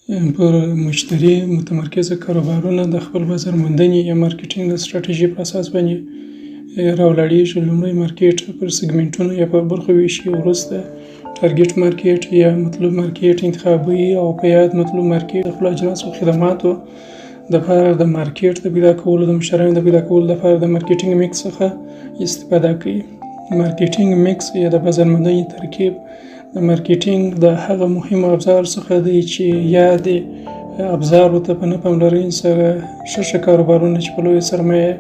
پر مشتری متمرکزه کاروبارونه د خپل بازار موندنې یا مارکیټینګ د ستراتیژۍ په اساس باندې راولاړېږي. لومړی مارکیټ پر سیګمنټونو یا په برخو ویشي، وروسته ټارګېټ مارکیټ یا مطلوب مارکیټ انتخابوي، او په یاد مطلوب مارکیټ د خپلو اجناسو او خدماتو دپاره د مارکیټ د پیدا کولو، د مشتریانو د پیدا کولو دپاره د مارکیټینګ میکس څخه استفاده کوي. مارکیټینګ میکس یا د بازار موندنې ترکیب د مارکیټینګ د هغه مهمو ابزارو څخه دی چې یا د ابزارو ته په نه پاملرنې سره ښه کاروبارونه چې په لویه سرمایه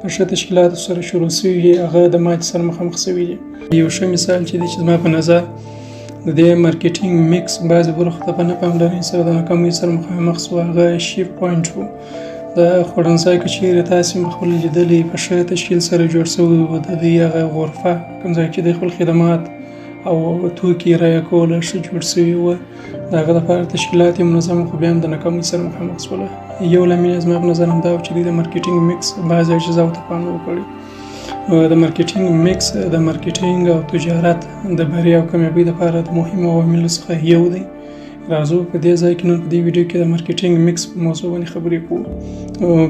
په ښه تشکیلاتو سره شروع سوي دي هغه د ماتې سره مخامخ سوي دي. یو ښه مثال چې دی چې زما په نظر د دې مارکیټینګ میکس بعضې برخو ته په نه پاملرنې سره د ناکامۍ سره مخامخ سو، هغه شیپ پوینټ و. د خوړنځای که چیرې تاسې خپل لیدلی په ښه تشکیل سره جوړ سوی و، د دوی هغه غرفه کوم ځای چې د خپل خدمات او توکي رایه کوله ښه جوړ سوي وه، د هغه دپاره تشکیلات یې منظم خو بیا هم د ناکامۍ سره مخامخ سوله. یو لامل یې زما په نظر همدا و چې دوی د مارکیټینګ میکس بعضې اجزاو ته پام نه و کړی. د مارکیټینګ میکس د مارکیټینګ او تجارت د بریا او کامیابۍ دپاره د مهمو عواملو څخه یو دی. راځو په دې ځای کې نن په دې ویډیو کې د مارکیټینګ میکس په موضوع باندې خبرې کوو.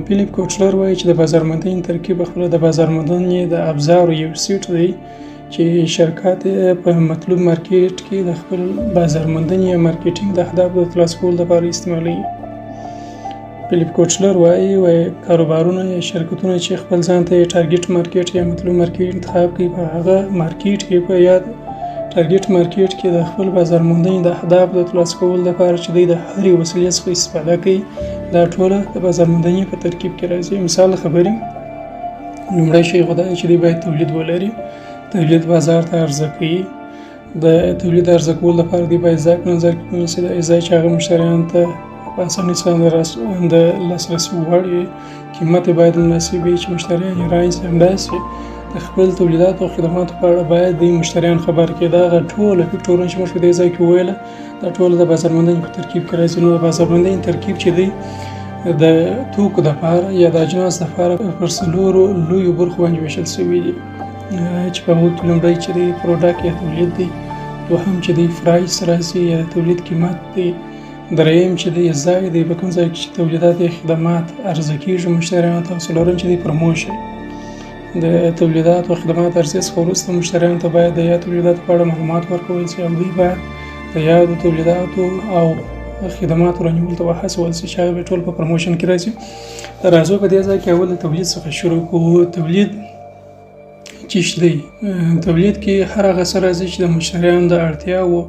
فیلیپ کوچلر وایي چې د بازار موندنې ترکیب خپله د بازار موندنې د ابزارو یو سیټ دی چې شرکات په مطلوب مارکیټ کې د خپل بازار موندنې یا مارکیټینګ د اهدافو د ترلاسه کولو لپاره استعمالوي. فیلیپ کوچلر وایي کاروبارونه یا شرکتونه چې خپل ځان ته ټارګېټ مارکیټ یا مطلوب مارکیټ انتخاب کوي، په هغه مارکیټ کې په یاد ټارګېټ مارکیټ کې د خپل بازار موندنې د اهدافو د ترلاسه کولو لپاره چې دوی د هرې وسیلې څخه استفاده کوي، دا ټوله د بازار موندنې په ترکیب کې راځي. مثال خبرې، لومړی شی خو دا دی چې دوی باید تولید ولري. تولید بازار ته عرضه کوي. د تولید عرضه کولو لپاره دوی باید ځای په نظر کې ونیسي، ځای چې هغه مشتریانو ته په اسانۍ سره د لاسرسي وړ وي. قیمت یې باید مناسب وي چې مشتریان یې رانیسي. همداسې د خپل تولیداتو او خدماتو په اړه باید د مشتریان خبر کړي. دا هغه ټوله فکټورونه چې موږ په دې ځای کې وویله دا ټوله د بازار موندنې په ترکیب کې راځي. نو د بازار موندنې ترکیب چې دی د توکو دپاره یا د اجناسو دپاره پر څلورو لویو برخو باندې ویشل سوي دي، چې په هغو کې لومړی چې دی پروډکټ یا تولید دی، دوهم چې دی پرایس راځي یا تولید قیمت دی، دریم چې دی ځای دی په کوم ځای کې چې تولیدات یا خدمات عرضه کېږي مشتریانو ته، څلورم چې دی پروموشن. د تولیداتو او خدماتو عرضې څخه وروسته مشتریانو ته باید د یاد تولیداتو په اړه معلومات ورکول شي، او دوی باید د یادو تولیداتو او خدماتو رانیولو ته وهڅول شي چې هغه به ټول په پروموشن کې راځي. راځو په دې ځای کې اول د تولید څخه شروع کوو. تولید چې دی، تولید کې هر هغه څه راځي چې د مشتریانو د اړتیاوو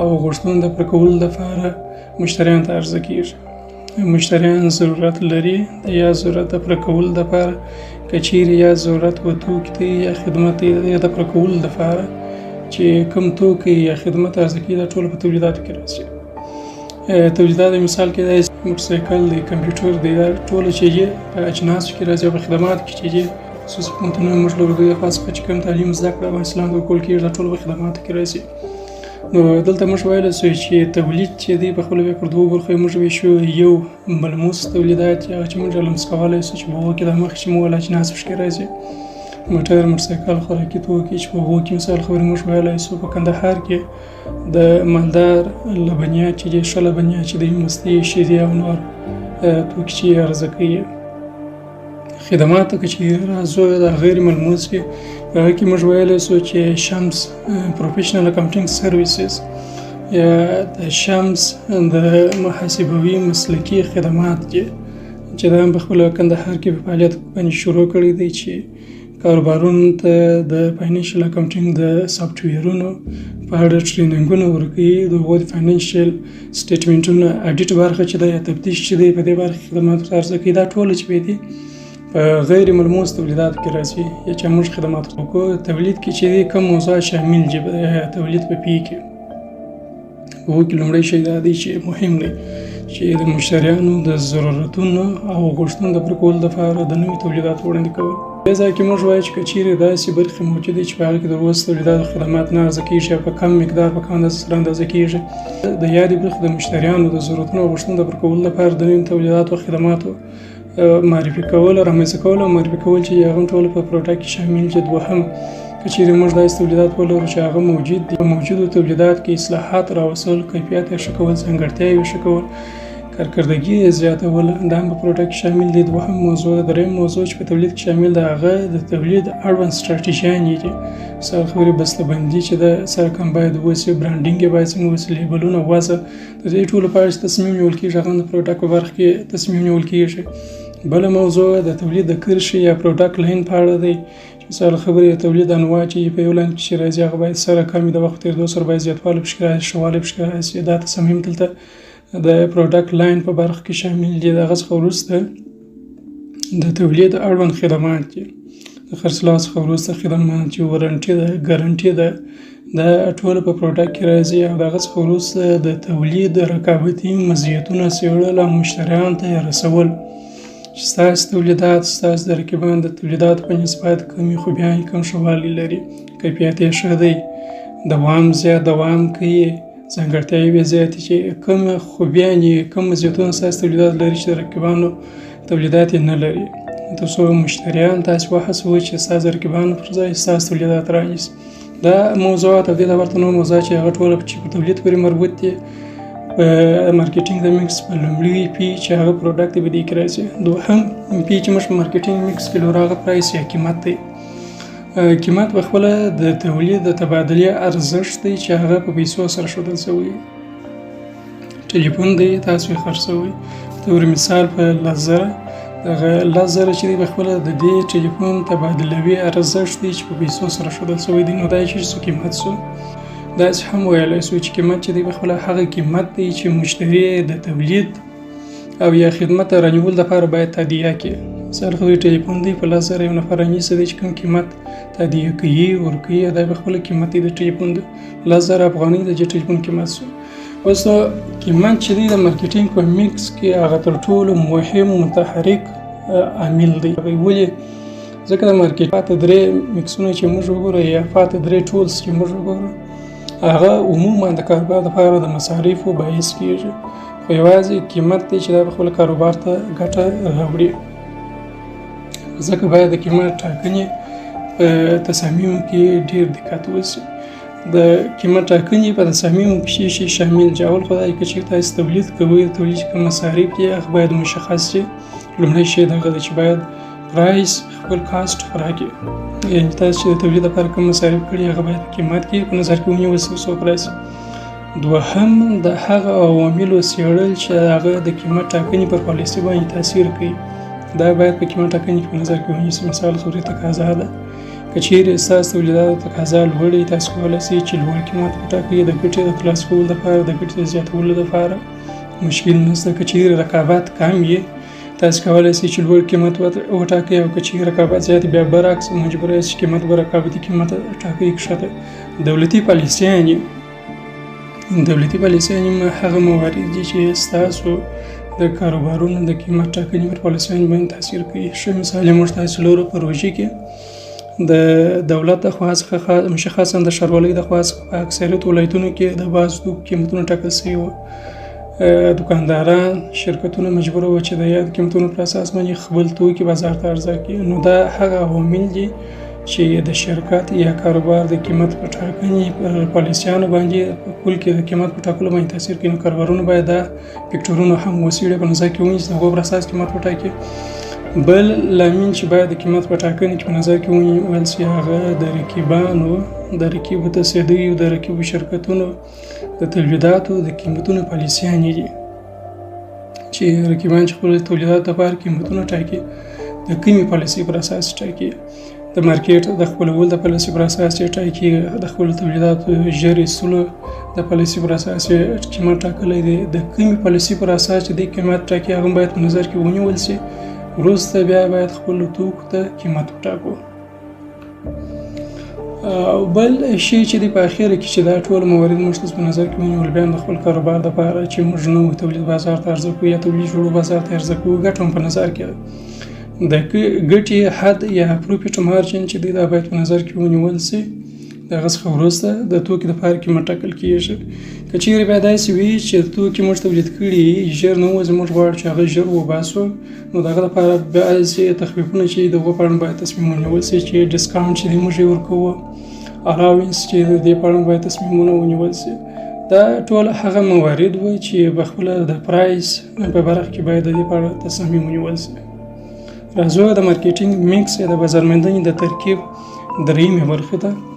او غوښتنو د پوره کولو لپاره مشتریانو ته عرضه کېږي. مشتریان ضرورت لري د یا ضرورت د پوره کولو لپاره، که چیرې یا ضرورت و توکي دی یا خدمت دی د پوره کولو لپاره چې کوم توکي یا خدمت عرضه کېږي دا ټول په تولیداتو کې راځي. تولیدات مثال کې دی موټرسایکل دی، کمپیوټر دی، دا ټوله چې یې په اجناسو کې راځي او په خدماتو کې چې یې خصوصي پوهنتونونه موږ له دوی خوا څخه چې کوم تعلیم زده کړه افغانستان ته ورکول کېږي دا ټول په خدماتو کې راځي. نو دلته موږ ویلی سو چې تولید چې دی په خپله بیا پر دوو برخو یې موږ ویشو. یو ملموس تولیدات هغه چې موږ لمس کولی سو چې په هغو کې د مخکې چې موږ ویل اجناس پکښې راځي، موټر، موټرسایکل، خوراکي توکي چې په هغو کې مثال خبرې موږ ویلی سو. په کندهار کې د مالدار لبنیات چې دی، ښه لبنیات چې دی، مستې، شیدې او نور توکي چې یې عرضه کوي. خدماتو که چې راځو د غیر ملموس کې، په هغه کې موږ ویلی سو چې شمس پروفیشنل اکاونټینګ سرویسز یا د شمس د محاسبوي مسلکي خدمات دي چې دا هم په خپله کندهار کې په فعالیت باندې شروع کړی دی چې کاروبارونو ته د فاینانشل اکاونټینګ د سافټویرونو په اړه ټریننګونه ورکوي. د هغو د فاینانشل سټیټمنټونو اډیټ برخه چې دی یا تفتیش چې دی په دې برخه کې خدمات عرضه کوي. دا ټوله چې دی په غیر ملموس تولیداتو کې راځي یا چې موږ خدمات وکړو. تولید کې چې دی کوم موضوعات شامل دي تولید په پی کې، په هغو کې لومړی شی دا دی چې مهم دی چې د مشتریانو د ضرورتونو او غوښتنو د پوره کولو لپاره د نوي تولیداتو وړاندې کول. دې ځای کې موږ وایو چې که چیرې داسې برخې موجودې دي چې په هغه کې د روز تولیدات او خدمات نه عرضه کېږي یا په کم مقدار په کم اندازه سره اندازه کېږي، د یادې برخې د مشتریانو د ضرورتونو او غوښتنو د پوره کولو لپاره د نوي تولیداتو او خدماتو معرفي کول او رامنځته کول او معرفي کول چې هغه ټول په پروډکټ کې شامل دي. دوهم که چیرې موږ داسې تولیدات ولرو چې هغه موجود دي، په موجودو تولیدات کې اصلاحات راوستل، کیفیت یې ښه کول، ځانګړتیاوې ښه کول، کارکردګي یې زیاتول، دا هم په پروډکټ کې شامل دي. دوهم موضوع ده. دریم موضوع چې په تولید کې شامل ده هغه د تولید اړوند ستراتیژیانې دي. مثال خبرې بسته‌بندي چې ده سره کم باید وسي، برانډینګ یې باید څنګه وسي، لیبلونه وضع، د دې ټولو په اړه چې تصمیم نیول کېږي هغه د پروډکټ په برخه کې تصمیم نیول کېږي. بله موضوع د تولید د کرښې یا پروډکټ لاین په اړه دی. مثال خبرې د تولید انواع چې په یو لاین کې چې راځي هغه باید سره کمې د وخت تېرېدو سره باید زیاتوالی پکښې راشي، ښه والی پکښې راشي. دا تصامیم دلته د پروډکټ لاین په برخه کې شامل دي. د هغه څخه وروسته د تولید اړوند خدمات دي. د خرڅلاو څخه وروسته خدمات چې وارنټي ده، ګارنټي ده، دا ټول په پروډکټ کې راځي. او د هغه څخه وروسته د تولید رقابتي مزیتونه څېړل او مشتریانو ته یې رسول چې ستاسې تولیدات ستاسې د رقیبانو د تولیداتو په نسبت کمې خو بیا یې کم ښه والی لري، کیفیت یې ښه دی، دوام زیات دوام کوي، ځانګړتیاوې زیاتې چې کوم خوبیانې کوم مزیتونه ستاسې تولیدات لري چې د رقیبانو تولیدات یې نه لري، تر څو مشتریان تاسې وهڅوئ چې ستاسې د رقیبانو پر ځای ستاسې تولیدات رانیسي. دا موضوعات او دې ته ورته نور موضوعات چې هغه ټوله چې په تولید پورې مربوط دي. په مارکیټینګ د میکس په لومړي پی چې هغه پروډکټ دی په دې کې راځي. دوهم پی چې موږ په مارکیټینګ میکس کې لرو هغه پرایس یا قیمت دی. قیمت په خپله د تولید د تبادلې ارزښت دی چې هغه په پیسو سره ښودل شوی. ټلیفون دی تاسو یې خرڅوئ، په طور مثال په 10,000 دغه 10,000 چې دی په خپله د دې ټلیفون تبادلوي ارزښت دی چې په پیسو سره ښودل شوی دی. نو دا چې څو قیمت شو، داسې هم ویلی شو چې قیمت چې دی په خپله هغه قیمت دی چې مشتری د تولید او یا خدمت رانیول دپاره باید تادیه کړي. مثال خبرې ټلیفون دی په 10,000 یو نفر رانیسي دی چې کوم قیمت تادیه کوي ورکوي، دا په خپله قیمت دی د ټلیفون د 10,000 افغانۍ د ټلیفون قیمت شو. اوس قیمت چې دی د مارکیټینګ په میکس کې هغه تر ټولو مهم متحرک عامل دی. ولې؟ ځکه د مارکیټ پاته درې میکسونه چې موږ وګورو یا پاته درې ټولز چې موږ وګورو هغه عموما د کاروبار لپاره د مصارفو باعث کېږي، خو یوازې قیمت دی چې دا په خپل کاروبار ته ګټه راوړي. ځکه باید د قیمت ټاکنې په تصامیمو کې ډېر دقت وشي. د قیمت ټاکنې په تصامیمو کې شي شامل دي. اول خو دا که چېرې تاسو تولید کوئ، د تولید چې کوم مصارف دي هغه باید مشخص شي. لومړی شی دغه دی چې باید پرایس خپل کاسټ راکړي، یعنې تاسو چې د تولید لپاره کوم مصارف کړي هغه باید قیمت کې په نظر کې ونیول شي څو پرایس. دوهم د هغه عواملو څېړل چې هغه د قیمت ټاکنې پر پالیسي باندې تاثیر کوي، دا باید په قیمت ټاکنې کې په نظر کې ونیول شي. مثال خبرې تقاضا ده. که چیرې ستاسو تولیداتو تقاضا لوړه وي تاسو کولی شئ چې لوړ قیمت وټاکئ د ګټې د ترلاسه کولو لپاره، د ګټې د زیاتولو لپاره مشکل نشته. که چیرې رقابت کم وي تاسو کولی شئ چې لوړ قیمت وټاکئ، او که چیرې رقابت زیات بیا برعکس مجبوره یاست چې قیمت به رقابتي قیمت ټاکئ. ښه دولتي پالیسیانې هغه موارد دي چې ستاسو د کاروبارونو د قیمت ټاکنې پر پالیسیانو باندې تاثیر کوي. ښه مثال یې موږ تاسو لرو په روژې کې د دولت د خوا څخه مشخصا د ښاروالۍ د خوا څخه په اکثریت ولایتونو کې د بعضو توکو قیمتونه ټاکل شوي وو. دکانداران شرکتونه مجبوره وو چې د یاد قیمتونو پر اساس باندې خپل توکي بازار ته عرضه کړي. نو دا هغه عوامل دي چې د شرکت یا کاروبار د قیمت په ټاکنې پر پالیسیانو باندې په کل کې د قیمت په ټاکلو باندې تاثیر کوي. نو کاروبارونه باید دا فکټورونه هم وڅېړي، په نظر کې ونیسي، د هغو پر اساس قیمت وټاکي. بل لامل چې باید د قیمت په ټاکنې کې په نظر کې ونیول شي هغه د رقیبانو د رقیبو تصدیو د رقیبو شرکتونو د تولیداتو د قیمتونو پالیسیانې دي چې رقیبان چې خپل تولیداتو لپاره قیمتونه ټاکي د کومې پالیسۍ پر اساس ټاکي. د مارکیټ د خپلولو د پالیسۍ پر اساس یې ټاکي، د خپلو تولیداتو ژر ایستلو د پالیسۍ پر اساس یې قیمت ټاکلی دی. د کومې پالیسۍ پر اساس چې د قیمت ټاکي هغه باید په نظر کې ونیول شي. وروسته بیا باید خپلو توکو ته قیمت وټاکو. او بل شی چې دی په اخره کې چې دا ټول موارد موږ په نظر کې ونیول، بیا د خپل کاروبار لپاره چې موږ نوی تولید بازار ته عرضه کوو یا تولید جوړو بازار ته عرضه کوو، ګټه هم په نظر کې ده. د ګټې حد یا پروفیټ مارجن چې دی دا باید په نظر کې ونیول شي. د هغه څخه وروسته د توکي لپاره قیمت ټاکل کېږي. که چیرې بیا داسې وي چې توکي موږ تولید کړي ژر نه وځي، موږ غواړو چې هغه ژر وباسو، نو د هغه لپاره بعضې تخفیفونه چې د هغو په اړه باید تصمیم ونیول شي چې ډسکاونټ چې دی موږ یې ورکوو الاوینس چې د دې په اړه باید تصمیمونه ونیول شي. دا ټول هغه موارد و چې بخپله د پرایس په برخه کې باید د دې په اړه تصمیم ونیول شي. راځو د مارکیټینګ میکس یا د بازار موندنې د ترکیب دریمې برخې ته.